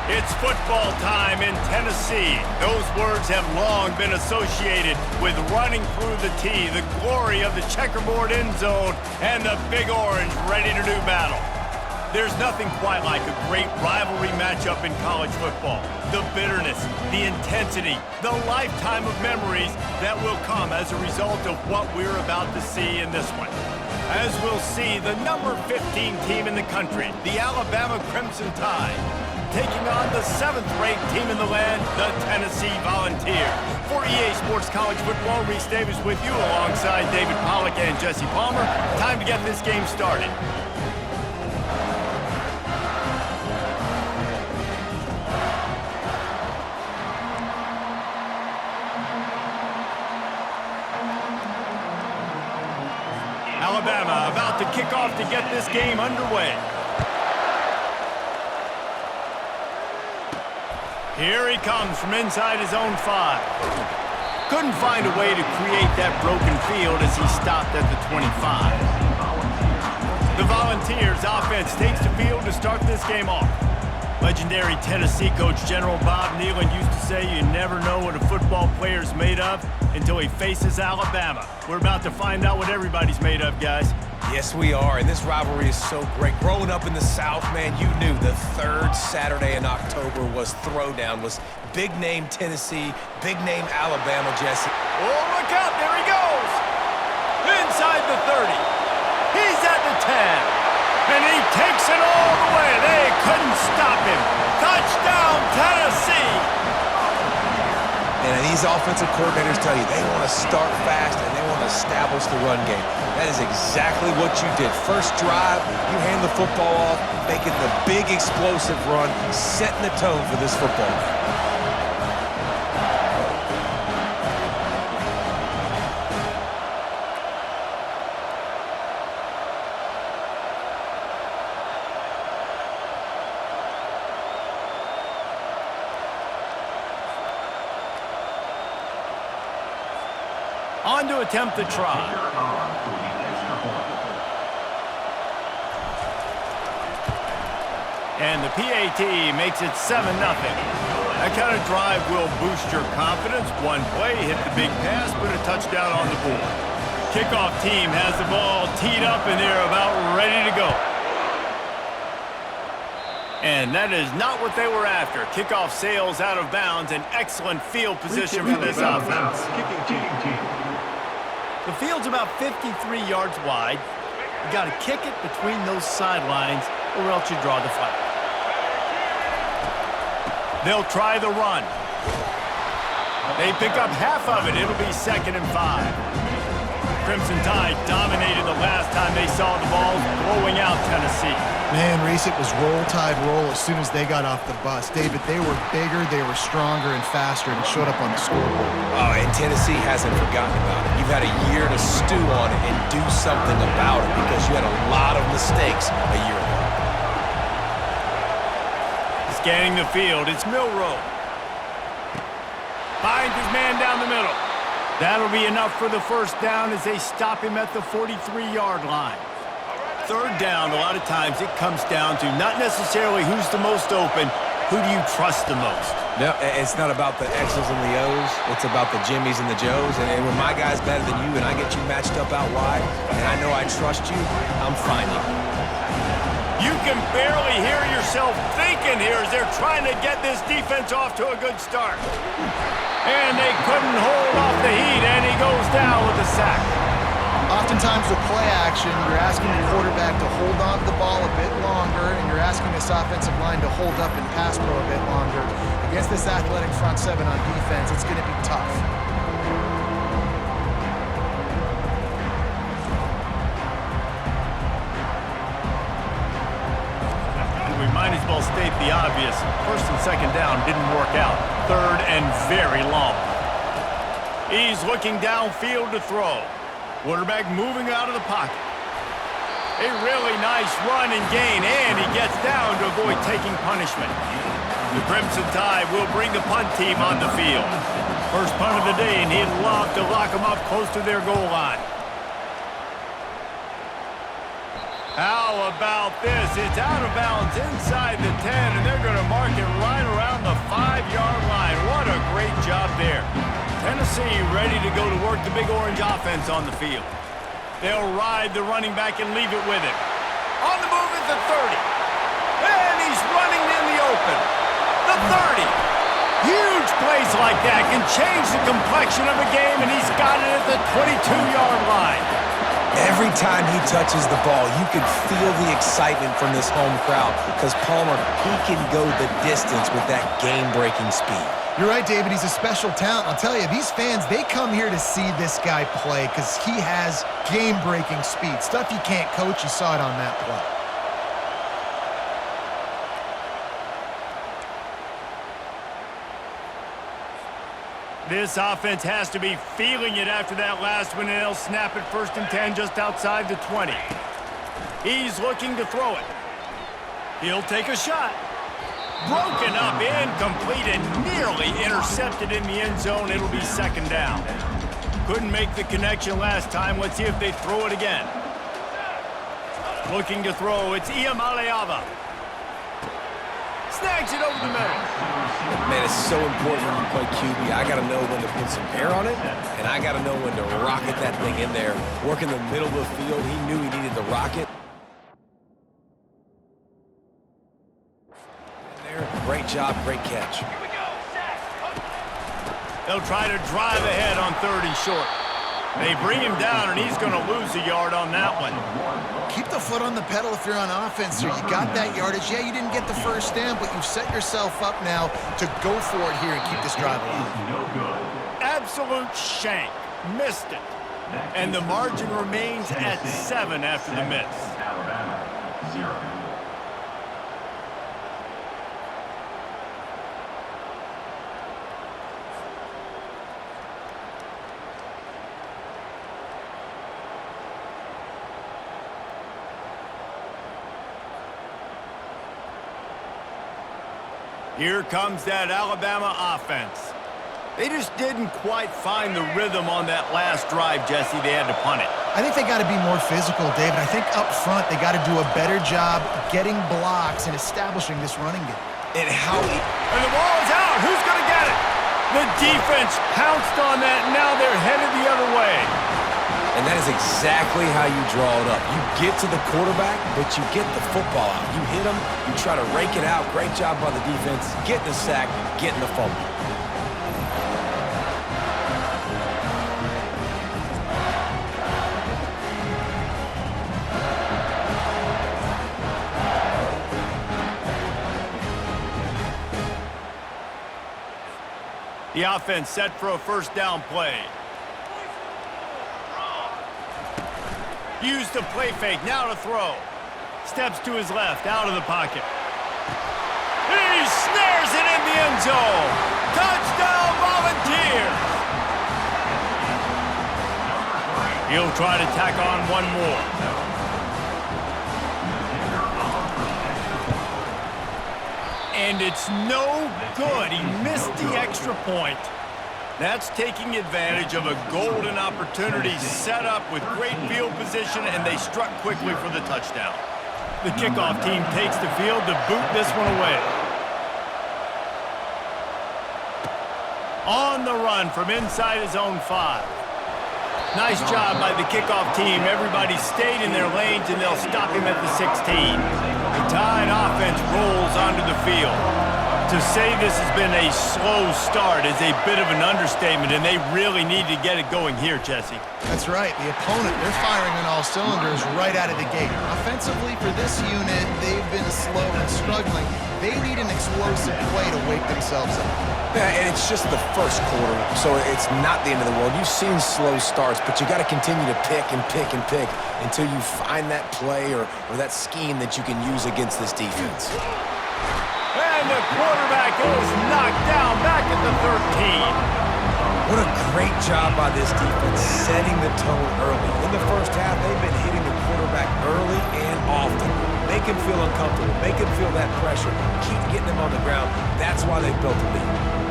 It's football time in Tennessee. Those words have long been associated with running through the tee, the glory of the checkerboard end zone, and the Big Orange ready to do battle. There's nothing quite like a great rivalry matchup in college football. The bitterness, the intensity, the lifetime of memories that will come as a result of what we're about to see in this one. As we'll see, the number 15 team in the country, the Alabama Crimson Tide, taking on the 7th-ranked team in the land, the Tennessee Volunteers. For EA Sports College Football, Reese Davis with you alongside David Pollack and Jesse Palmer. Time to get this game started. Alabama about to kick off to get this game underway. Here he comes from inside his own 5. Couldn't find a way to create that broken field as he stopped at the 25. The Volunteers offense takes the field to start this game off. Legendary Tennessee coach General Bob Neyland used to say you never know what a football player's made of until he faces Alabama. We're about to find out what everybody's made of, guys. Yes, we are, and this rivalry is so great. Growing up in the South, man, you knew the third Saturday in October was Throwdown, was big-name Tennessee, big-name Alabama, Jesse. Oh, look out, there he goes! Inside the 30. He's at the 10. And he takes it all the way. They couldn't stop him. Touchdown, Tennessee! And these offensive coordinators tell you they want to start fast and they want to establish the run game. That is exactly what you did. First drive, you hand the football off, making the big explosive run, setting the tone for this football game. On to attempt the try. And the PAT makes it 7-0. That kind of drive will boost your confidence. One play, hit the big pass, put a touchdown on the board. Kickoff team has the ball teed up and they're about ready to go. And that is not what they were after. Kickoff sails out of bounds, an excellent field position for this offense. The field's about 53 yards wide. You got to kick it between those sidelines or else you draw the flag. They'll try the run. They pick up half of it. It'll be 2nd and 5. Crimson Tide dominated the last time they saw the ball, blowing out Tennessee. Man, Reese, it was roll tide roll as soon as they got off the bus. David, they were bigger, they were stronger and faster, and it showed up on the scoreboard. Oh, and Tennessee hasn't forgotten about it. You've had a year to stew on it and do something about it because you had a lot of mistakes a year ago. Scanning the field, it's Milroe. Finds his man down the middle. That'll be enough for the first down as they stop him at the 43-yard line. Third down, a lot of times it comes down to not necessarily who's the most open, who do you trust the most? No, it's not about the X's and the O's. It's about the Jimmys and the Joes. And when my guy's better than you and I get you matched up out wide, and I know I trust you, I'm finding you. You can barely hear yourself thinking here as they're trying to get this defense off to a good start. And they couldn't hold off the heat, and he goes down with a sack. Oftentimes with play action, you're asking the quarterback to hold on to the ball a bit longer, and you're asking this offensive line to hold up and pass pro a bit longer. Against this athletic front 7 on defense, it's going to be tough. We might as well state the obvious. 1st and 2nd down didn't work out. 3rd and very long. He's looking downfield to throw. Quarterback moving out of the pocket. A really nice run and gain, and he gets down to avoid taking punishment. The Crimson Tide will bring the punt team on the field. First punt of the day, and he'd love to lock them up close to their goal line. How about this? It's out of bounds inside the 10, and they're going to mark it right around the 5-yard line. What a great job there. Tennessee ready to go to work the Big Orange offense on the field. They'll ride the running back and leave it with him. On the move at the 30. And he's running in the open. The 30. Huge plays like that can change the complexion of a game, and he's got it at the 22-yard line. Every time he touches the ball, you can feel the excitement from this home crowd because Palmer, he can go the distance with that game-breaking speed. You're right, David. He's a special talent. I'll tell you, these fans, they come here to see this guy play because he has game-breaking speed. Stuff you can't coach. You saw it on that play. This offense has to be feeling it after that last one, and they'll snap it 1st and 10 just outside the 20. He's looking to throw it. He'll take a shot. Broken up, incomplete, and nearly intercepted in the end zone. It'll be 2nd down. Couldn't make the connection last time. Let's see if they throw it again. Looking to throw, it's Iamaleava. Snags it over the middle. Man, it's so important when you play QB. I got to know when to put some air on it, and I got to know when to rocket that thing in there. Work in the middle of the field. He knew he needed the rocket. There, great job, great catch. They'll try to drive ahead on 3rd and short. They bring him down, and he's going to lose a yard on that one. Keep the foot on the pedal if you're on offense here. You got that yardage. Yeah, you didn't get the first down, but you've set yourself up now to go for it here and keep this drive alive. Absolute shank. Missed it. And the margin remains at 7 after the miss. Alabama, 0. Here comes that Alabama offense. They just didn't quite find the rhythm on that last drive, Jesse. They had to punt it. I think they got to be more physical, David. I think up front they got to do a better job getting blocks and establishing this running game. And how he... And the ball is out. Who's going to get it? The defense pounced on that. Now they're headed the other way. And that is exactly how you draw it up. You get to the quarterback, but you get the football out. You hit him, you try to rake it out. Great job by the defense. Getting the sack, getting the fumble. The offense set for a 1st down play. Used the play fake, now to throw. Steps to his left, out of the pocket. He snares it in the end zone. Touchdown, Volunteers! He'll try to tack on one more. And it's no good. He missed the extra point. That's taking advantage of a golden opportunity set up with great field position, and they struck quickly for the touchdown. The kickoff team takes the field to boot this one away. On the run from inside his own 5. Nice job by the kickoff team. Everybody stayed in their lanes, and they'll stop him at the 16. The Tide offense rolls onto the field. To say this has been a slow start is a bit of an understatement, and they really need to get it going here, Jesse. That's right. The opponent, they're firing on all cylinders right out of the gate. Offensively, for this unit, they've been slow and struggling. They need an explosive play to wake themselves up. Yeah, and it's just the first quarter, so it's not the end of the world. You've seen slow starts, but you got to continue to pick and pick and pick until you find that play or that scheme that you can use against this defense. And the quarterback is knocked down back at the 13. What a great job by this defense setting the tone early. In the first half, they've been hitting the quarterback early and often. Make him feel uncomfortable. Make him feel that pressure. Keep getting him on the ground. That's why they've built a lead.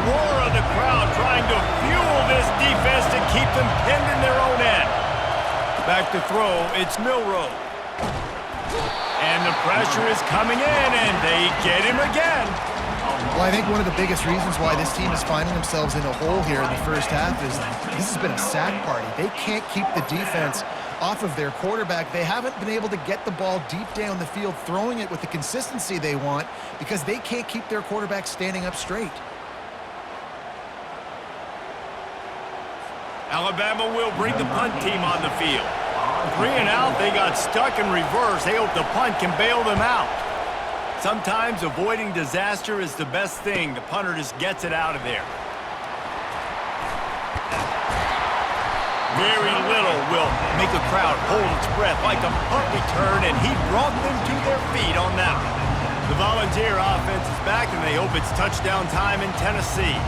roar of the crowd trying to fuel this defense to keep them pinned in their own end. Back to throw, it's Milroe. And the pressure is coming in, and they get him again. Well, I think one of the biggest reasons why this team is finding themselves in a hole here in the first half is this has been a sack party. They can't keep the defense off of their quarterback. They haven't been able to get the ball deep down the field, throwing it with the consistency they want because they can't keep their quarterback standing up straight. Alabama will bring the punt team on the field. 3 and out, they got stuck in reverse. They hope the punt can bail them out. Sometimes avoiding disaster is the best thing. The punter just gets it out of there. Very little will make a crowd hold its breath like a punt return, and he brought them to their feet on that one. The Volunteer offense is back, and they hope it's touchdown time in Tennessee.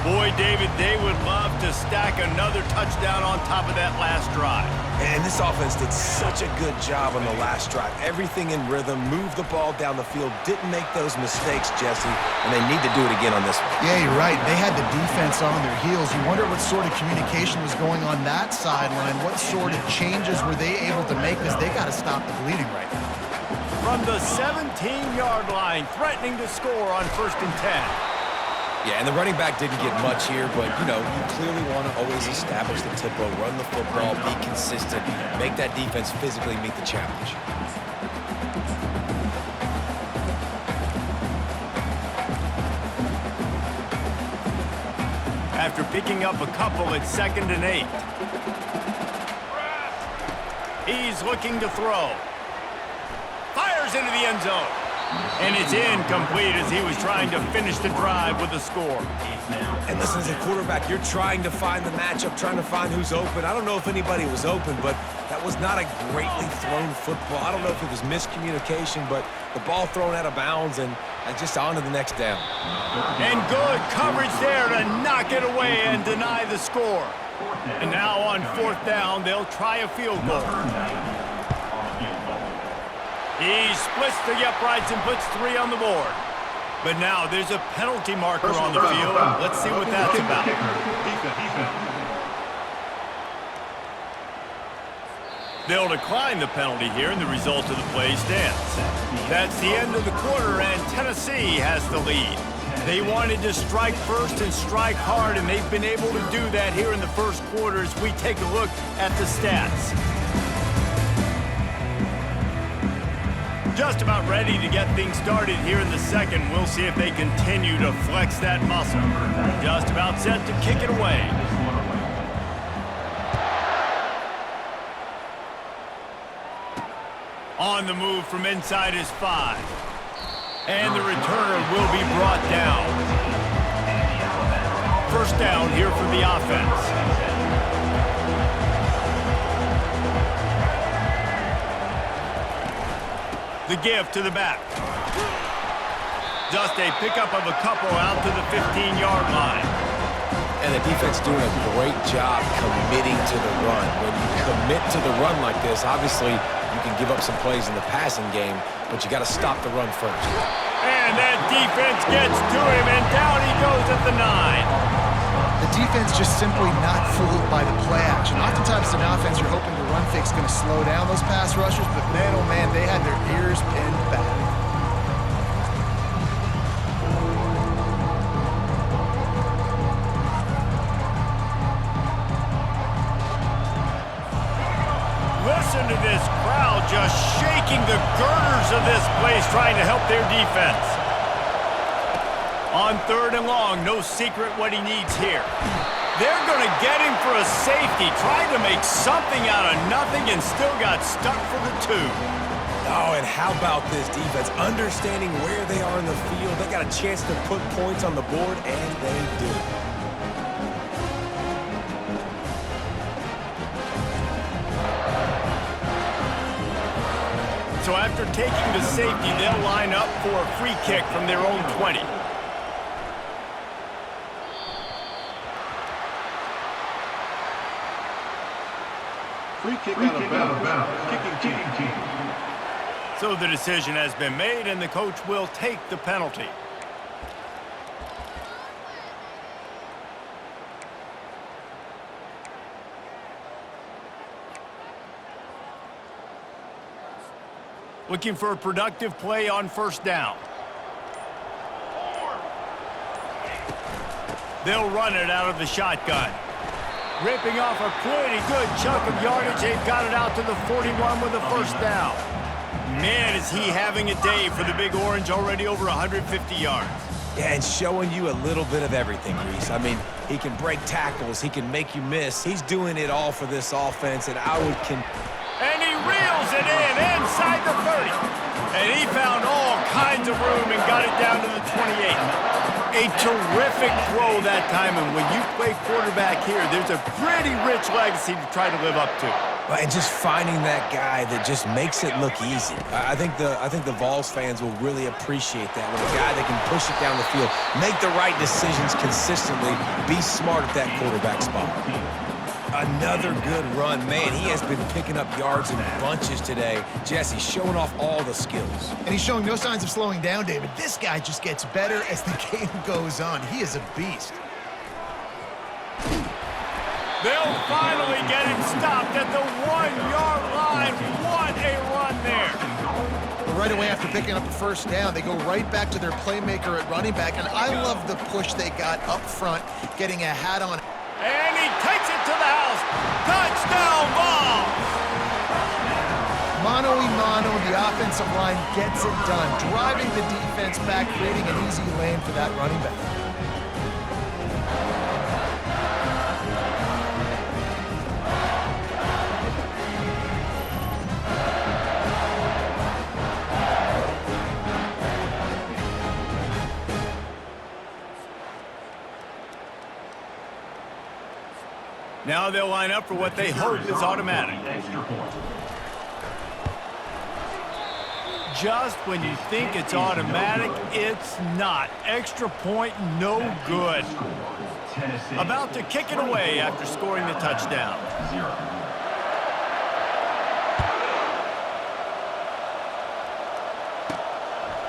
Boy, David, they would love to stack another touchdown on top of that last drive. And this offense did such a good job on the last drive. Everything in rhythm, moved the ball down the field, didn't make those mistakes, Jesse, and they need to do it again on this one. Yeah, you're right. They had the defense on their heels. You wonder what sort of communication was going on that sideline. What sort of changes were they able to make because they got to stop the bleeding right now. From the 17-yard line, threatening to score on 1st and 10. Yeah, and the running back didn't get much here, but, you know, you clearly want to always establish the tempo, run the football, be consistent, make that defense physically meet the challenge. After picking up a couple, it's 2nd and 8. He's looking to throw. Fires into the end zone. And it's incomplete as he was trying to finish the drive with a score. And listen, as a quarterback, you're trying to find the matchup, trying to find who's open. I don't know if anybody was open, but that was not a greatly thrown football. I don't know if it was miscommunication, but the ball thrown out of bounds and just on to the next down. And good coverage there to knock it away and deny the score. And now on 4th down, they'll try a field goal. He splits the uprights and puts 3 on the board. But now there's a penalty marker on the field. Let's see what that's about. They'll decline the penalty here, and the result of the play stands. That's the end of the quarter, and Tennessee has the lead. They wanted to strike first and strike hard, and they've been able to do that here in the first quarter as we take a look at the stats. Just about ready to get things started here in the second. We'll see if they continue to flex that muscle. Just about set to kick it away. On the move from inside his 5. And the returner will be brought down. 1st down here for the offense. The give to the back. Just a pickup of a couple out to the 15-yard line. And the defense doing a great job committing to the run. When you commit to the run like this, obviously you can give up some plays in the passing game, but you got to stop the run first. And that defense gets to him, and down he goes at the 9. The defense just simply not fooled by the play action. Oftentimes in offense, you're hoping the run fake's going to slow down those pass rushers, but man, oh man, they had their ears pinned back. Listen to this crowd just shaking the girders of this place, trying to help their defense. On 3rd and long, no secret what he needs here. They're going to get him for a safety, trying to make something out of nothing, and still got stuck for the 2. Oh, and how about this defense? Understanding where they are in the field. They got a chance to put points on the board, and they do. So after taking the safety, they'll line up for a free kick from their own 20. Free kick out of bounds. Kicking team. So the decision has been made, and the coach will take the penalty. Looking for a productive play on first down. They'll run it out of the shotgun. Ripping off a pretty good chunk of yardage. They've got it out to the 41 with a first down. Man, is he having a day for the Big Orange, already over 150 yards. Yeah, and showing you a little bit of everything, Reese. I mean, he can break tackles, he can make you miss. He's doing it all for this offense, and And he reels it in inside the 30. And he found all kinds of room and got it down to the 28. A terrific throw that time, and when you play quarterback here, there's a pretty rich legacy to try to live up to. And just finding that guy that just makes it look easy. I think the Vols fans will really appreciate that. When a guy that can push it down the field, make the right decisions consistently, be smart at that quarterback spot. Another good run. Man, he has been picking up yards in bunches today. Jesse showing off all the skills. And he's showing no signs of slowing down, David. This guy just gets better as the game goes on. He is a beast. They'll finally get him stopped at the 1-yard line. What a run there. But right away after picking up a first down, they go right back to their playmaker at running back. And I love the push they got up front, getting a hat on. And he takes it to the house. Touchdown ball. Mano a mano, the offensive line gets it done, driving the defense back, creating an easy lane for that running back. Now they'll line up for what they hope is automatic. Just when you think it's automatic, it's not. Extra point, no good. About to kick it away after scoring the touchdown.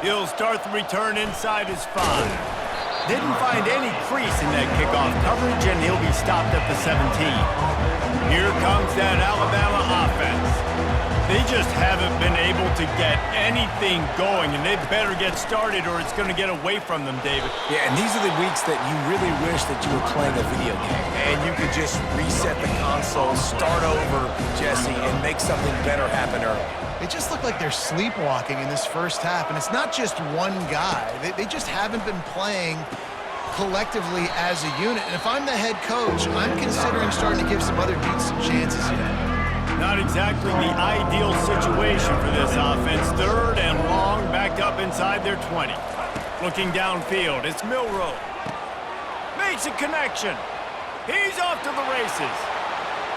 He'll start the return inside his 5. Didn't find any crease in that kickoff coverage, and he'll be stopped at the 17. Here comes that Alabama offense. They just haven't been able to get anything going, and they better get started or it's going to get away from them, David. Yeah, and these are the weeks that you really wish that you were playing a video game, and you could just reset the console, start over, Jesse, and make something better happen early. They just look like they're sleepwalking in this first half, and it's not just one guy. They just haven't been playing collectively as a unit. And if I'm the head coach, I'm considering starting to give some other dudes some chances here. Not exactly the ideal situation for this offense. 3rd and long, backed up inside their 20. Looking downfield, it's Milroe. Makes a connection. He's off to the races.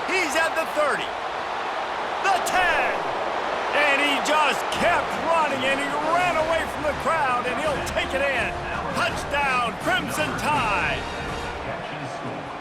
He's at the 30. The 10. And he just kept running, and he ran away from the crowd, and he'll take it in. Touchdown, Crimson Tide.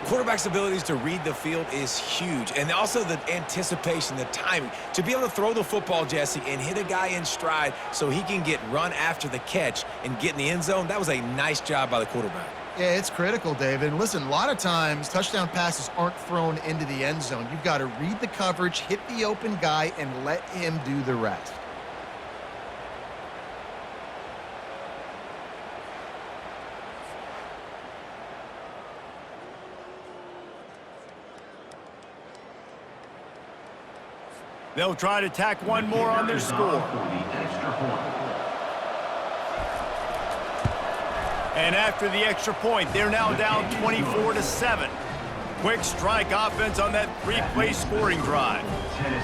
Quarterback's abilities to read the field is huge, and also the anticipation, the timing. To be able to throw the football, Jesse, and hit a guy in stride so he can get run after the catch and get in the end zone, that was a nice job by the quarterback. Yeah, it's critical, David. And listen, a lot of times touchdown passes aren't thrown into the end zone. You've got to read the coverage, hit the open guy, and let him do the rest. They'll try to tack one more on their score. And after the extra point, they're now down 24-7. Quick strike offense on that 3-play scoring drive.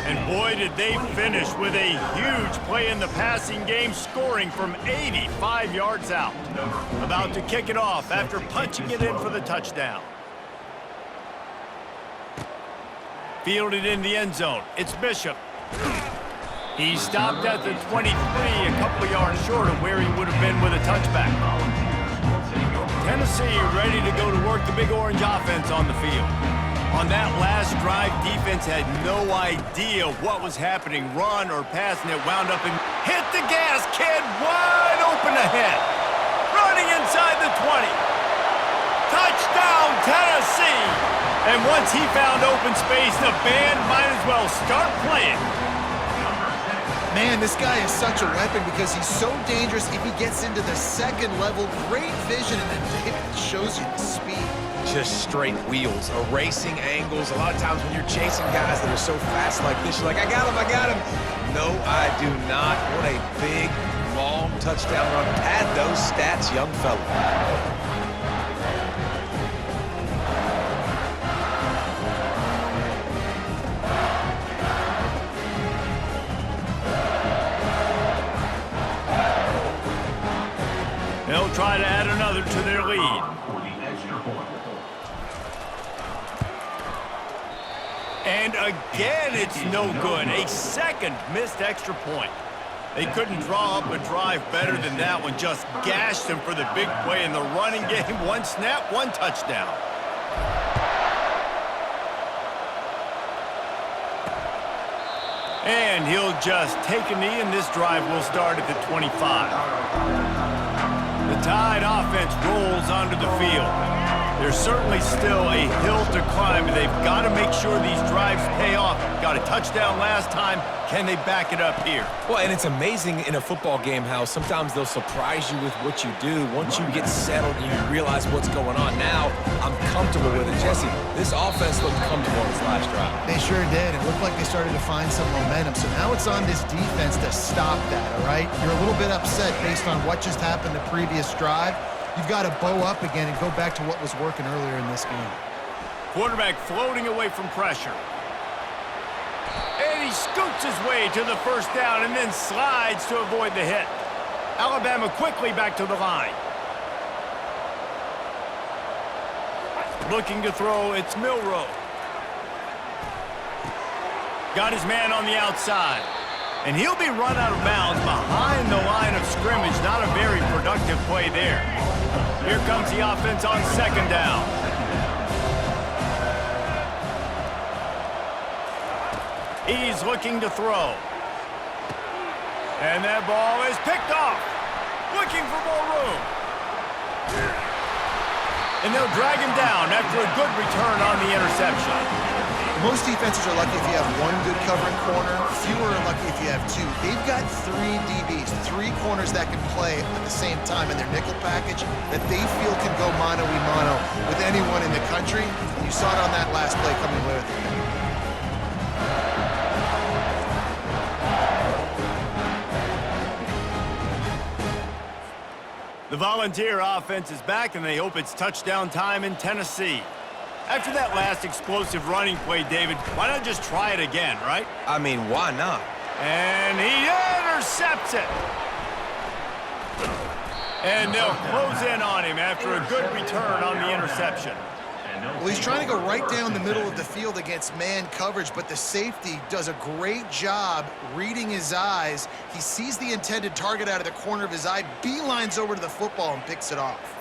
And boy, did they finish with a huge play in the passing game, scoring from 85 yards out. About to kick it off after punching it in for the touchdown. Fielded in the end zone. It's Bishop. He stopped at the 23, a couple of yards short of where he would have been with a touchback. Tennessee ready to go to work the Big Orange offense on the field. On that last drive, defense had no idea what was happening, run or pass, and it wound up and hit the gas, kid, wide open ahead. Running inside the 20. Touchdown, Tennessee! And once he found open space, the band might as well start playing. Man, this guy is such a weapon because he's so dangerous if he gets into the second level. Great vision, and then David shows you the speed. Just straight wheels, erasing angles. A lot of times when you're chasing guys that are so fast like this, you're like, I got him, I got him. No, I do not. What a big, long touchdown run. Pad those stats, young fella. They'll try to add another to their lead. For the extra point. And again, it's no good. A second missed extra point. They couldn't draw up a drive better than that one. Just gashed them for the big play in the running game. One snap, one touchdown. And he'll just take a knee, and this drive will start at the 25. The Tide offense rolls onto the field. There's certainly still a hill to climb, and they've got to make sure these drives pay off. Got a touchdown last time. Can they back it up here? Well, and it's amazing in a football game how sometimes they'll surprise you with what you do. Once you get settled and you realize what's going on, now I'm comfortable with it. Jesse, this offense looked comfortable in this last drive. They sure did. It looked like they started to find some momentum. So now it's on this defense to stop that, all right? You're a little bit upset based on what just happened the previous drive. You've got to bow up again and go back to what was working earlier in this game. Quarterback floating away from pressure. And he scoots his way to the first down and then slides to avoid the hit. Alabama quickly back to the line. Looking to throw, it's Milroe. Got his man on the outside. And he'll be run out of bounds behind the line of scrimmage. Not a very productive play there. Here comes the offense on second down. He's looking to throw. And that ball is picked off. Looking for more room. And they'll drag him down after a good return on the interception. Most defenses are lucky if you have one good covering corner. Fewer are lucky if you have two. They've got three DBs, three corners that can play at the same time in their nickel package that they feel can go mano-a-mano with anyone in the country. And you saw it on that last play coming away with it. The Volunteer offense is back, and they hope it's touchdown time in Tennessee. After that last explosive running play, David, why not just try it again, right? I mean, why not? And he intercepts it. And they'll close in on him after a good return on the interception. Well, he's trying to go right down the middle of the field against man coverage, but the safety does a great job reading his eyes. He sees the intended target out of the corner of his eye, beelines over to the football and picks it off.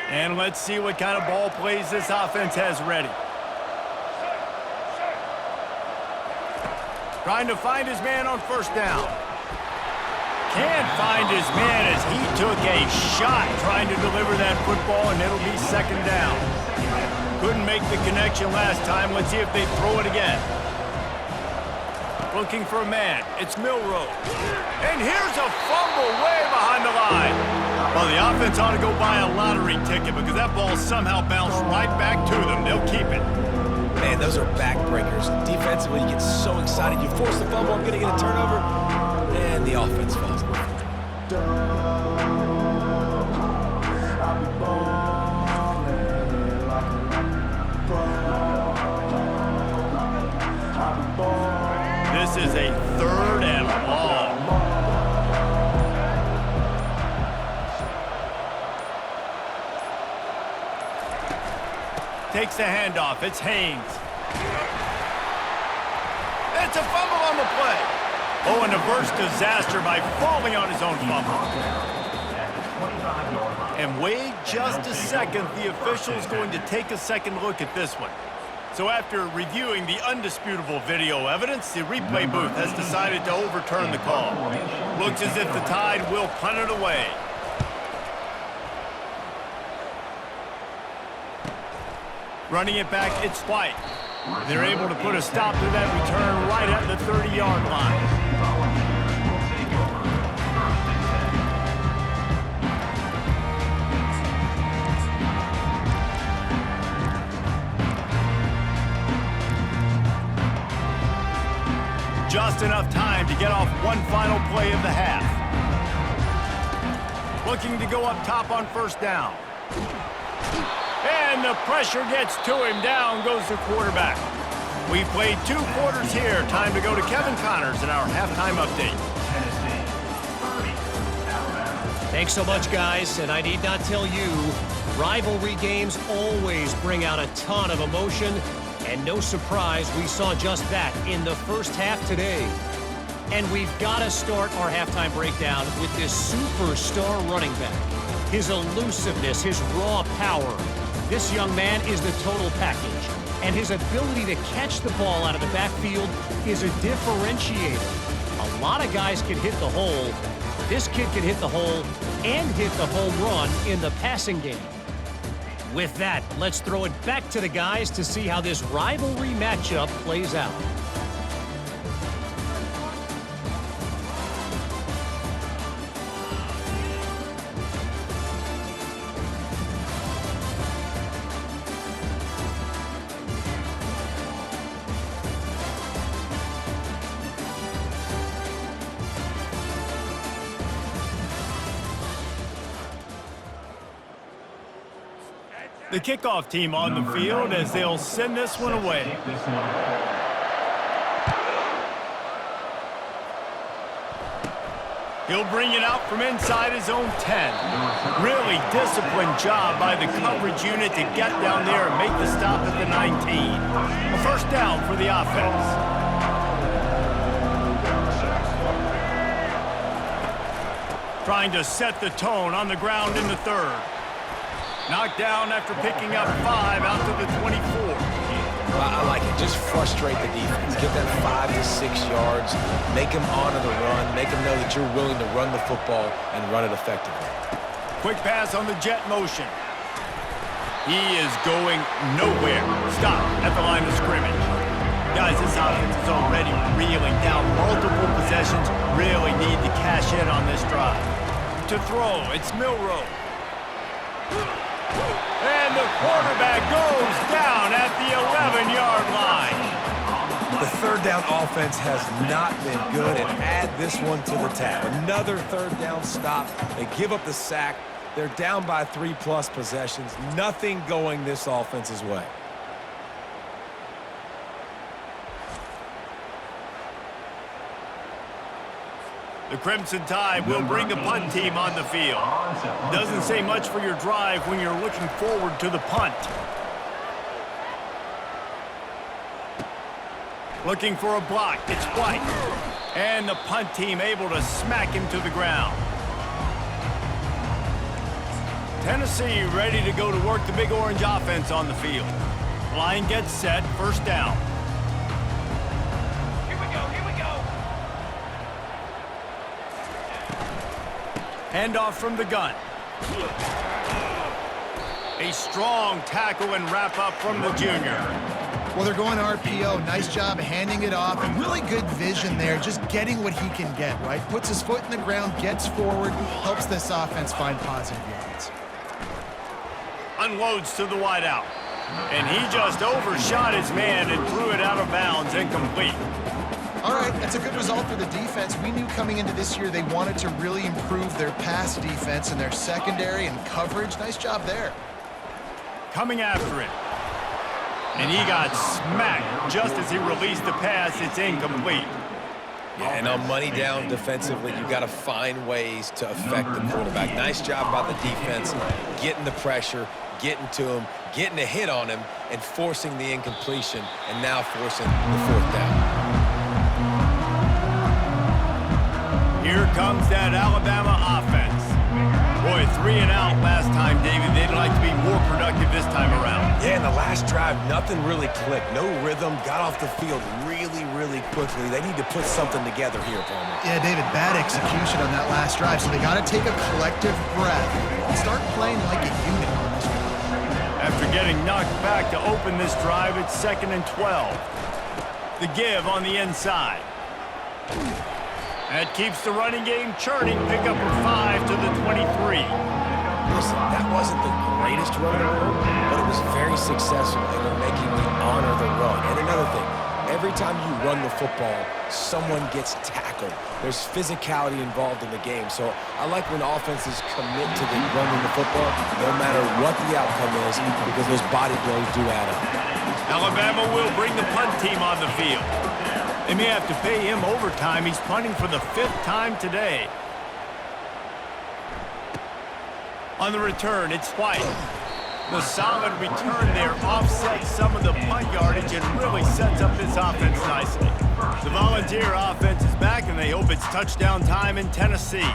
And let's see what kind of ball plays this offense has ready. Trying to find his man on first down. Can't find his man as he took a shot trying to deliver that football, and it'll be second down. Couldn't make the connection last time. Let's see if they throw it again. Looking for a man. It's Milroe. And here's a fumble way behind the line. Well, the offense ought to go buy a lottery ticket because that ball somehow bounced right back to them. They'll keep it. Man, those are backbreakers. Defensively, you get so excited. You force the fumble, I'm going to get a turnover, and the offense falls away. This is a third and long. Takes the handoff. It's Haynes. It's a fumble on the play. Oh, and a burst disaster by falling on his own fumble. And wait just a second. The official's going to take a second look at this one. So after reviewing the undisputable video evidence, the replay booth has decided to overturn the call. Looks as if the Tide will punt it away. Running it back, it's White. They're able to put a stop to that return right at the 30-yard line. Just enough time to get off one final play of the half. Looking to go up top on first down. And the pressure gets to him. Down goes the quarterback. We've played 2 quarters here. Time to go to Kevin Connors in our halftime update. Thanks so much, guys. And I need not tell you, rivalry games always bring out a ton of emotion. And no surprise, we saw just that in the first half today. And we've got to start our halftime breakdown with this superstar running back. His elusiveness, his raw power. This young man is the total package. And his ability to catch the ball out of the backfield is a differentiator. A lot of guys can hit the hole. This kid can hit the hole and hit the home run in the passing game. With that, let's throw it back to the guys to see how this rivalry matchup plays out. The kickoff team on the field as they'll send this one away. He'll bring it out from inside his own 10. Really disciplined job by the coverage unit to get down there and make the stop at the 19. A first down for the offense. Trying to set the tone on the ground in the third. Knocked down after picking up 5 out to the 24. I like it. Just frustrate the defense. Get them 5 to 6 yards. Make them honor the run. Make them know that you're willing to run the football and run it effectively. Quick pass on the jet motion. He is going nowhere. Stop at the line of scrimmage. Guys, this offense is already reeling down multiple possessions. Really need to cash in on this drive. To throw, it's Milrow. And the quarterback goes down at the 11-yard line. The third down offense has not been good, and add this one to the tab. Another third down stop. They give up the sack. They're down by 3+ possessions. Nothing going this offense's way. The Crimson Tide will bring the punt team on the field. Doesn't say much for your drive when you're looking forward to the punt. Looking for a block, it's White. And the punt team able to smack him to the ground. Tennessee ready to go to work the Big Orange offense on the field. Line gets set, first down. Handoff from the gun. A strong tackle and wrap up from the junior. Well, they're going RPO. Nice job handing it off. And really good vision there, just getting what he can get, right? Puts his foot in the ground, gets forward, helps this offense find positive yards. Unloads to the wideout. And he just overshot his man and threw it out of bounds, incomplete. All right, that's a good result for the defense. We knew coming into this year they wanted to really improve their pass defense and their secondary and coverage. Nice job there. Coming after it. And he got smacked just as he released the pass. It's incomplete. Yeah, and on money down defensively, you've got to find ways to affect the quarterback. Nice job by the defense, getting the pressure, getting to him, getting a hit on him, and forcing the incompletion, and now forcing the fourth down. Here comes that Alabama offense. Boy, a 3 and out last time, David. They'd like to be more productive this time around. Yeah, in the last drive, nothing really clicked. No rhythm, got off the field really quickly. They need to put something together here, Palmer. Yeah, David, bad execution on that last drive, so they got to take a collective breath and start playing like a unit on this one. After getting knocked back to open this drive, it's 2nd and 12. The give on the inside. That keeps the running game churning. Pick up a 5 to the 23. Listen, that wasn't the greatest run in the world, but it was very successful, and they're making me honor the run. And another thing, every time you run the football, someone gets tackled. There's physicality involved in the game, so I like when offenses commit to the running the football, no matter what the outcome is, because those body blows do add up. Alabama will bring the punt team on the field. They may have to pay him overtime. He's punting for the 5th time today. On the return, it's White. The solid return there offsets some of the punt yardage and really sets up this offense nicely. The Volunteer offense is back, and they hope it's touchdown time in Tennessee.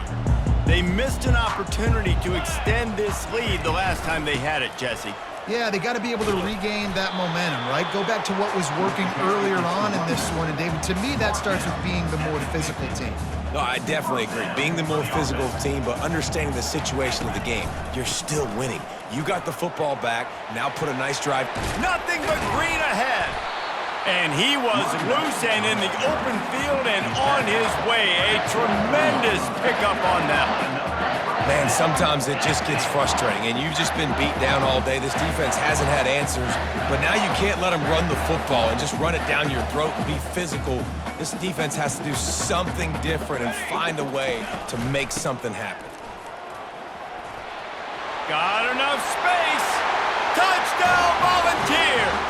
They missed an opportunity to extend this lead the last time they had it, Jesse. Yeah, they got to be able to regain that momentum, right? Go back to what was working earlier on in this one. And, David, to me, that starts with being the more physical team. No, I definitely agree. Being the more physical team, but understanding the situation of the game. You're still winning. You got the football back. Now put a nice drive. Nothing but green ahead. And he was loose and in the open field and on his way. A tremendous pickup on that one. Man, sometimes it just gets frustrating, and you've just been beat down all day. This defense hasn't had answers, but now you can't let them run the football and just run it down your throat and be physical. This defense has to do something different and find a way to make something happen. Got enough space. Touchdown, Volunteers!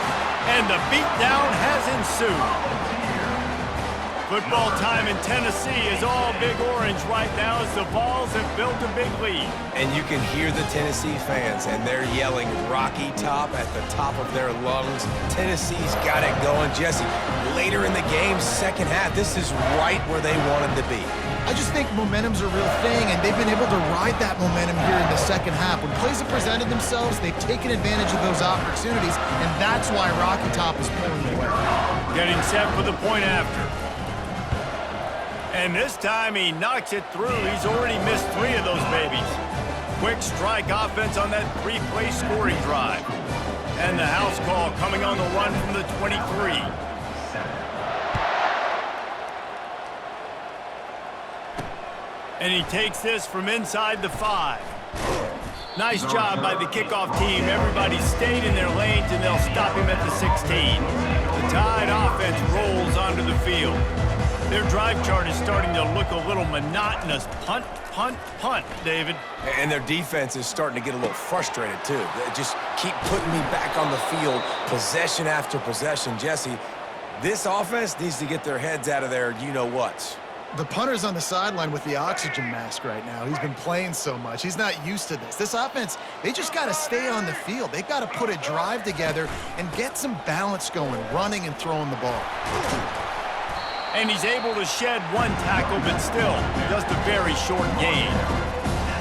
And the beatdown has ensued. Football time in Tennessee is all Big Orange right now as the Vols have built a big lead. And you can hear the Tennessee fans, and they're yelling Rocky Top at the top of their lungs. Tennessee's got it going. Jesse, later in the game, second half, this is right where they wanted to be. I just think momentum's a real thing, and they've been able to ride that momentum here in the second half. When plays have presented themselves, they've taken advantage of those opportunities, and that's why Rocky Top is pulling away. Getting set for the point after. And this time he knocks it through. He's already missed 3 of those babies. Quick strike offense on that 3-play scoring drive. And the house call coming on the run from the 23. And he takes this from inside the 5. Nice job by the kickoff team. Everybody stayed in their lanes, and they'll stop him at the 16. The Tide offense rolls onto the field. Their drive chart is starting to look a little monotonous. Punt, punt, punt, David. And their defense is starting to get a little frustrated, too. They just keep putting me back on the field, possession after possession. Jesse, this offense needs to get their heads out of their you-know-whats. The punter's on the sideline with the oxygen mask right now. He's been playing so much. He's not used to this. This offense, they just got to stay on the field. They've got to put a drive together and get some balance going, running and throwing the ball. And he's able to shed 1 tackle, but still, just a very short gain.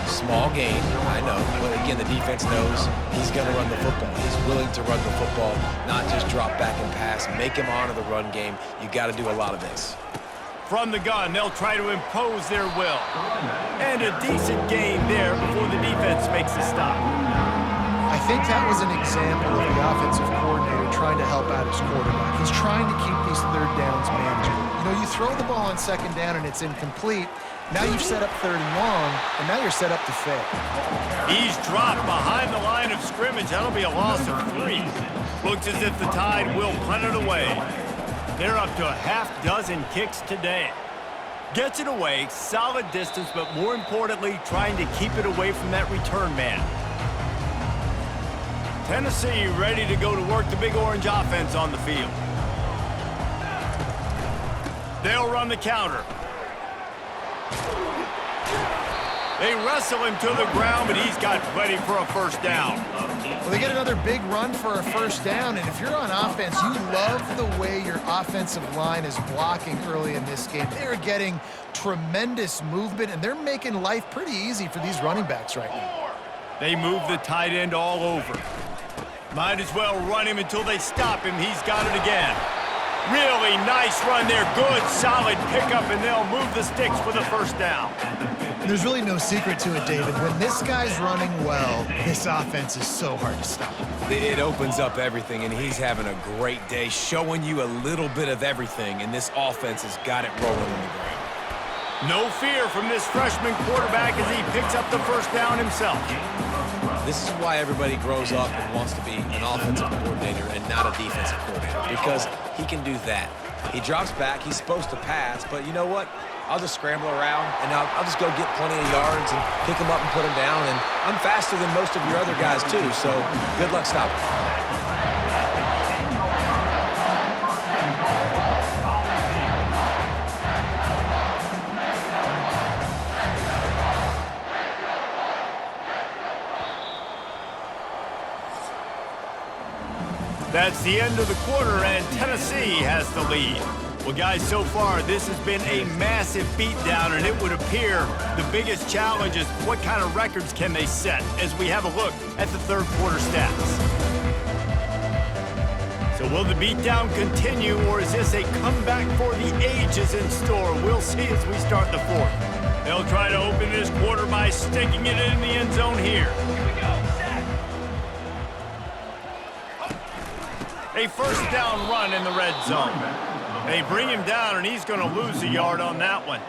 Small gain, I know, but again, the defense knows he's going to run the football. He's willing to run the football, not just drop back and pass, make him honor the run game. You got to do a lot of this. From the gun, they'll try to impose their will. And a decent gain there before the defense makes a stop. I think that was an example of the offensive coordinator trying to help out his quarterback. He's trying to keep these third downs manageable. You know, you throw the ball on second down and it's incomplete. Now you've set up 3rd and long, and now you're set up to fail. He's dropped behind the line of scrimmage. That'll be a loss of 3. Looks as if the Tide will punt it away. They're up to a half-dozen kicks today. Gets it away, solid distance, but more importantly, trying to keep it away from that return man. Tennessee ready to go to work the Big Orange offense on the field. They'll run the counter. They wrestle him to the ground, but he's got plenty for a first down. Well, they get another big run for a first down, and if you're on offense, you love the way your offensive line is blocking early in this game. They're getting tremendous movement, and they're making life pretty easy for these running backs right now. They move the tight end all over. Might as well run him until they stop him. He's got it again. Really nice run there. Good, solid pickup, and they'll move the sticks for the first down. There's really no secret to it, David. When this guy's running well, this offense is so hard to stop. It opens up everything, and he's having a great day, showing you a little bit of everything, and this offense has got it rolling in the ground. No fear from this freshman quarterback as he picks up the first down himself. This is why everybody grows up and wants to be an offensive coordinator and not a defensive coordinator, because he can do that. He drops back, he's supposed to pass, but you know what? I'll just scramble around, and I'll just go get plenty of yards and pick them up and put them down, and I'm faster than most of your other guys, too, so good luck stopping. That's the end of the quarter, and Tennessee has the lead. Well, guys, so far, this has been a massive beatdown, and it would appear the biggest challenge is what kind of records can they set as we have a look at the third quarter stats. So will the beatdown continue, or is this a comeback for the ages in store? We'll see as we start the fourth. They'll try to open this quarter by sticking it in the end zone here. A first down run in the red zone. They bring him down, and he's going to lose a yard on that one.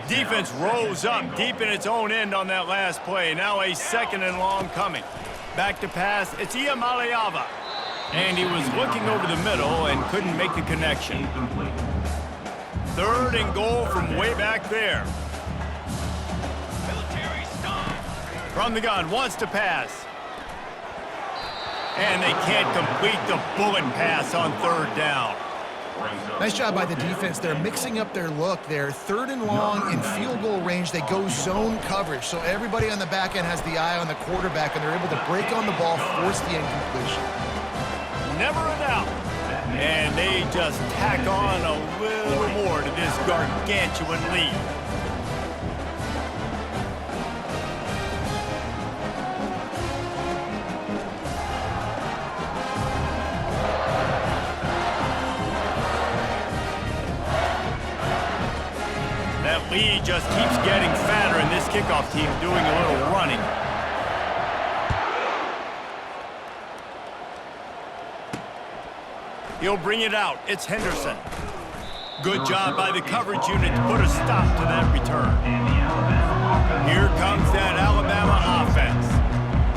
Defense rose up deep in its own end on that last play. Now a second and long coming. Back to pass, it's Iamaleava. And he was looking over the middle and couldn't make the connection. Third and goal from way back there. From the gun, wants to pass. And they can't complete the bullet pass on third down. Nice job by the defense. They're mixing up their look. They're third and long in field goal range. They go zone coverage, so everybody on the back end has the eye on the quarterback, and they're able to break on the ball, force the incompletion. Never a doubt. And they just tack on a little more to this gargantuan lead. That lead just keeps getting fatter, and this kickoff team doing a little running. He'll bring it out. It's Henderson. Good job by the coverage unit to put a stop to that return. Here comes that Alabama offense.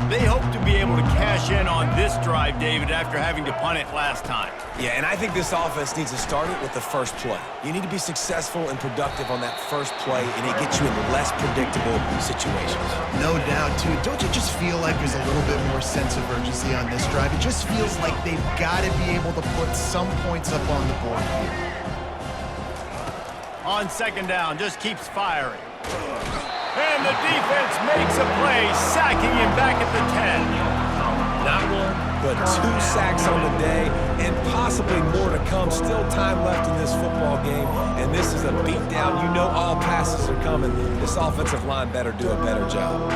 They hope to be able to cash in on this drive, David, after having to punt it last time. Yeah, and I think this offense needs to start it with the first play. You need to be successful and productive on that first play, and it gets you in less predictable situations. No doubt, too. Don't you just feel like there's a little bit more sense of urgency on this drive? It just feels like they've got to be able to put some points up on the board here. On second down, just keeps firing. And the defense makes a play, sacking him back at the 10. Not one, but 2 sacks on the day, and possibly more to come. Still time left in this football game, and this is a beatdown. You know all passes are coming. This offensive line better do a better job.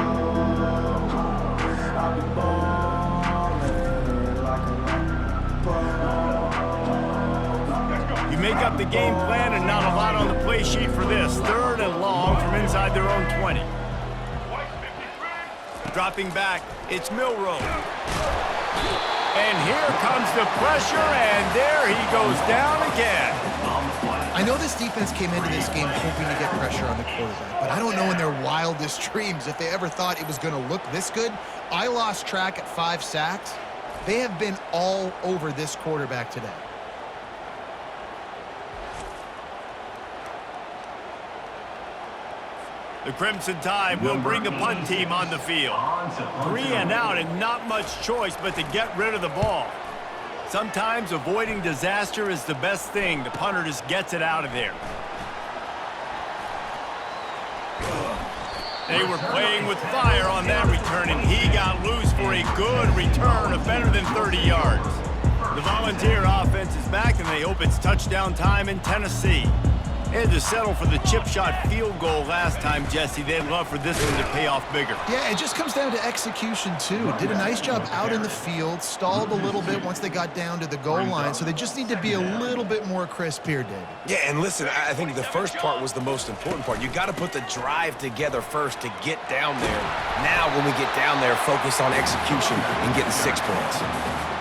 You make up the game plan and not a lot on the play sheet for this. Third and long from inside their own 20. Dropping back, it's Milroe. And here comes the pressure, and there he goes down again. I know this defense came into this game hoping to get pressure on the quarterback, but I don't know in their wildest dreams if they ever thought it was going to look this good. I lost track at 5 sacks. They have been all over this quarterback today. The Crimson Tide will bring the punt team on the field. 3 and out and not much choice but to get rid of the ball. Sometimes avoiding disaster is the best thing. The punter just gets it out of there. They were playing with fire on that return, and he got loose for a good return of better than 30 yards. The Volunteer offense is back, and they hope it's touchdown time in Tennessee. They had to settle for the chip shot field goal last time, Jesse. They'd love for this one to pay off bigger. Yeah, it just comes down to execution, too. Did a nice job out in the field, stalled a little bit once they got down to the goal line, so they just need to be a little bit more crisp here, David. Yeah, and listen, I think the first part was the most important part. You got to put the drive together first to get down there. Now, when we get down there, focus on execution and getting 6 points.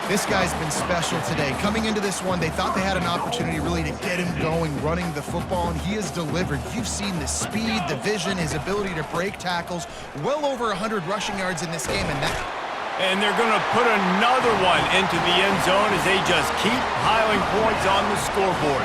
This guy's been special today. Coming into this one, they thought they had an opportunity really to get him going, running the football, and he has delivered. You've seen the speed, the vision, his ability to break tackles, well over 100 rushing yards in this game. And they're going to put another one into the end zone as they just keep piling points on the scoreboard.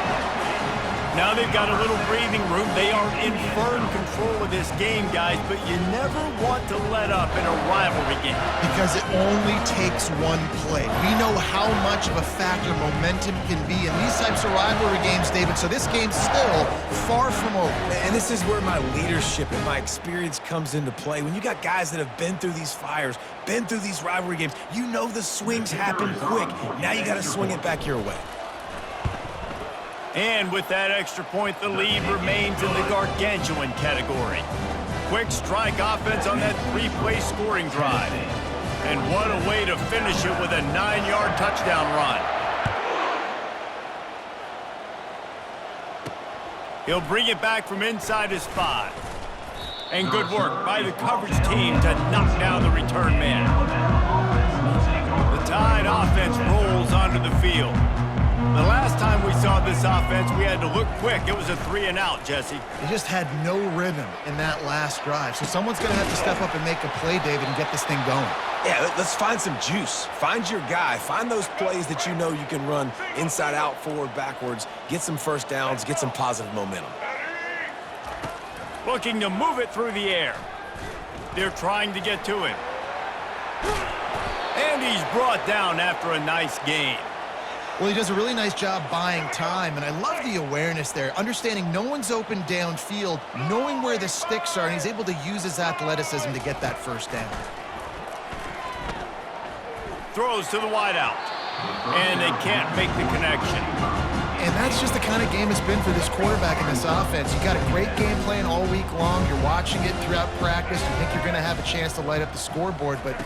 Now they've got a little breathing room. They are in firm control of this game, guys, but you never want to let up in a rivalry game. Because it only takes one play. We know how much of a factor momentum can be in these types of rivalry games, David, so this game's still far from over. And this is where my leadership and my experience comes into play. When you got guys that have been through these fires, been through these rivalry games, you know the swings happen quick. Now you got to swing it back your way. And with that extra point, the lead remains in the gargantuan category. Quick strike offense on that 3-play scoring drive. And what a way to finish it with a 9-yard touchdown run. He'll bring it back from inside his 5. And good work by the coverage team to knock down the return man. The Tide offense rolls onto the field. The last time we saw this offense, we had to look quick. It was a 3-and-out, Jesse. They just had no rhythm in that last drive. So someone's going to have to step up and make a play, David, and get this thing going. Yeah, let's find some juice. Find your guy. Find those plays that you know you can run inside out, forward, backwards. Get some first downs. Get some positive momentum. Looking to move it through the air. They're trying to get to him. And he's brought down after a nice gain. Well, he does a really nice job buying time, and I love the awareness there, understanding no one's open downfield, knowing where the sticks are, and he's able to use his athleticism to get that first down. Throws to the wideout, and they can't make the connection. And that's just the kind of game it's been for this quarterback in this offense. You got a great game plan all week long. You're watching it throughout practice. You think you're going to have a chance to light up the scoreboard, but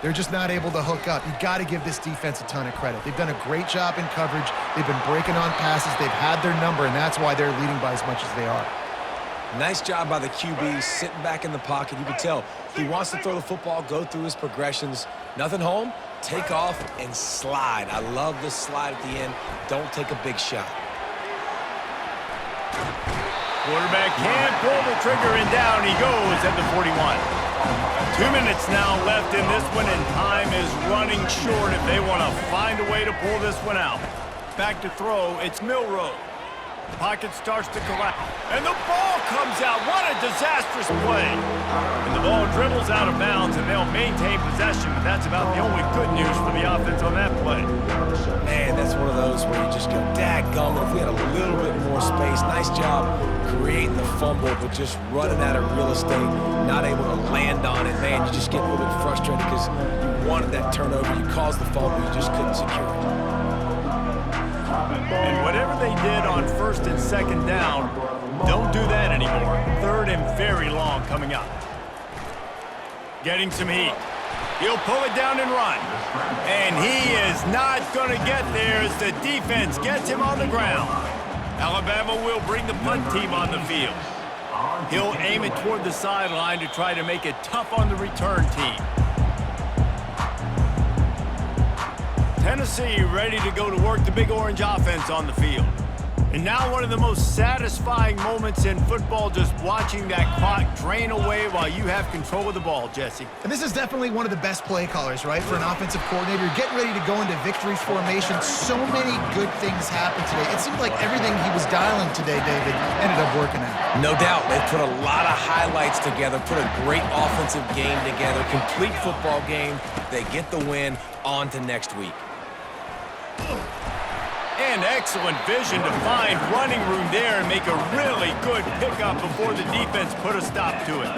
they're just not able to hook up. You got to give this defense a ton of credit. They've done a great job in coverage. They've been breaking on passes. They've had their number, and that's why they're leading by as much as they are. Nice job by the QB, sitting back in the pocket. You can tell he wants to throw the football, go through his progressions. Nothing home, take off, and slide. I love the slide at the end. Don't take a big shot. Quarterback can't pull the trigger, and down he goes at the 41. 2 minutes now left in this one, and time is running short if they want to find a way to pull this one out. Back to throw, it's Milroe. Pocket starts to collapse, and the ball comes out. What a disastrous play. And the ball dribbles out of bounds, and they'll maintain possession, but that's about the only good news for the offense on that play. Man, that's one of those where you just go, dadgummit, if we had a little bit more space. Nice job creating the fumble, but just running out of real estate, not able to land on it. Man, you just get a little bit frustrated because you wanted that turnover. You caused the fumble, you just couldn't secure it. And whatever they did on 1st and 2nd down, don't do that anymore. 3rd and very long coming up. Getting some heat. He'll pull it down and run. And he is not going to get there as the defense gets him on the ground. Alabama will bring the punt team on the field. He'll aim it toward the sideline to try to make it tough on the return team. Tennessee ready to go to work the Big Orange offense on the field. And now one of the most satisfying moments in football, just watching that clock drain away while you have control of the ball, Jesse. And this is definitely one of the best play callers, right, for an offensive coordinator. Getting ready to go into victory formation. So many good things happened today. It seemed like everything he was dialing today, David, ended up working out. No doubt. They put a lot of highlights together, put a great offensive game together, complete football game. They get the win. On to next week. And Again, excellent vision to find running room there and make a really good pickup before the defense put a stop to it.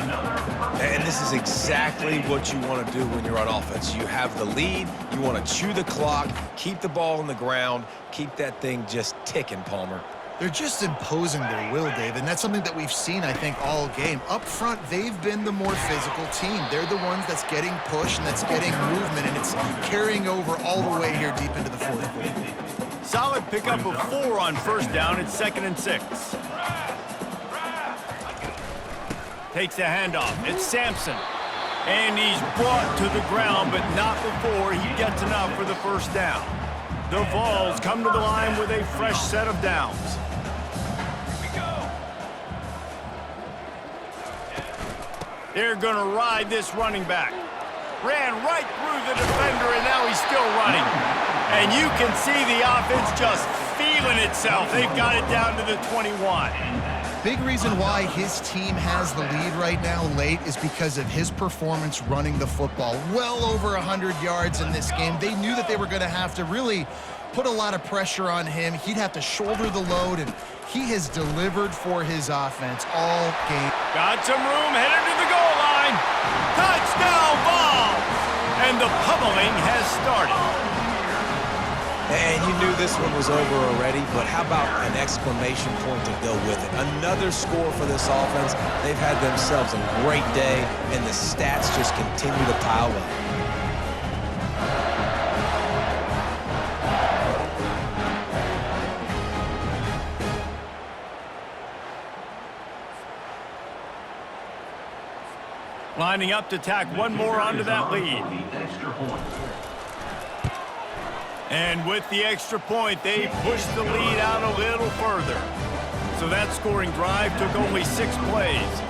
And this is exactly what you want to do when you're on offense. You have the lead, you want to chew the clock, keep the ball on the ground, keep that thing just ticking, Palmer. They're just imposing their will, Dave, and that's something that we've seen, I think, all game. Up front, they've been the more physical team. They're the ones that's getting push and that's getting movement, and it's carrying over all the way here deep into the fourth quarter. Solid pickup of 4 on first down. It's 2nd and 6. Takes the handoff. It's Sampson. And he's brought to the ground, but not before he gets enough for the first down. The Vols come to the line with a fresh set of downs. They're going to ride this running back. Ran right through the defender, and now he's still running. And you can see the offense just feeling itself. They've got it down to the 21. Big reason why his team has the lead right now late is because of his performance running the football. Well over 100 yards in this game. They knew that they were going to have to really put a lot of pressure on him. He'd have to shoulder the load, and he has delivered for his offense all game. Got some room, headed to the goal line. Touchdown Vols! And the pummeling has started. And you knew this one was over already, but how about an exclamation point to go with it? Another score for this offense. They've had themselves a great day, and the stats just continue to pile up. Lining up to tack one more onto that lead. And with the extra point, they pushed the lead out a little further. So that scoring drive took only 6 plays.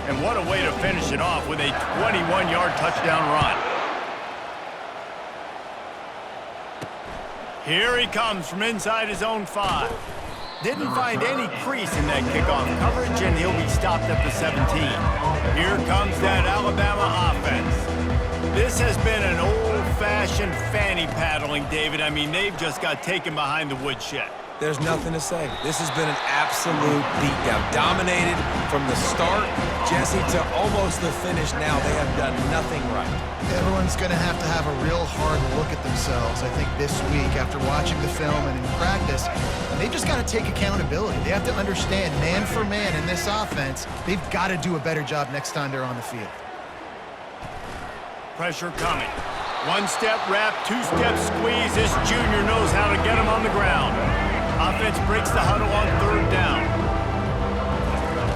And what a way to finish it off with a 21-yard touchdown run. Here he comes from inside his own 5. Didn't find any crease in that kickoff coverage, and he'll be stopped at the 17. Here comes that Alabama offense. This has been an old-fashioned fanny paddling, David. I mean, they've just got taken behind the woodshed. There's nothing to say. This has been an absolute beatdown. Dominated from the start, Jesse, to almost the finish now. They have done nothing right. Everyone's going to have a real hard look at themselves, I think, this week after watching the film and in practice. And they've just got to take accountability. They have to understand, man for man in this offense, they've got to do a better job next time they're on the field. Pressure coming. 1-step wrap, 2-step squeeze. This junior knows how to get him on the ground. Offense breaks the huddle on 3rd down.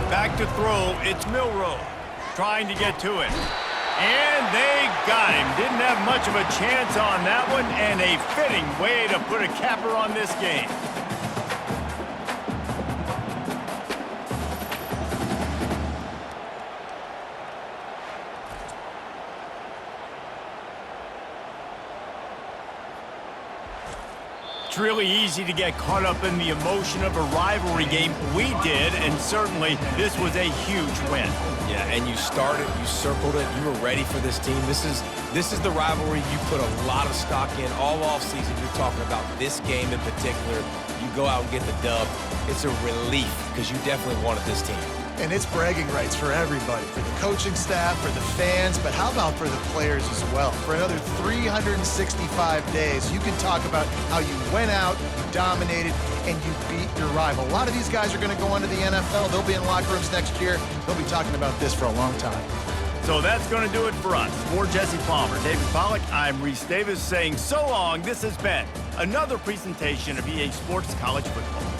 Back to throw. It's Milroe trying to get to it. And they got him. Didn't have much of a chance on that one, and a fitting way to put a capper on this game. It's really easy to get caught up in the emotion of a rivalry game. We did, and certainly this was a huge win. Yeah, and you started, you circled it, you were ready for this team. This is the rivalry you put a lot of stock in all offseason. You're talking about this game in particular. You go out and get the dub. It's a relief because you definitely wanted this team. And it's bragging rights for everybody, for the coaching staff, for the fans, but how about for the players as well? For another 365 days, you can talk about how you went out, you dominated, and you beat your rival. A lot of these guys are going to go on to the NFL. They'll be in locker rooms next year. They'll be talking about this for a long time. So that's going to do it for us. For Jesse Palmer, David Pollack, I'm Reese Davis saying so long. This has been another presentation of EA Sports College Football.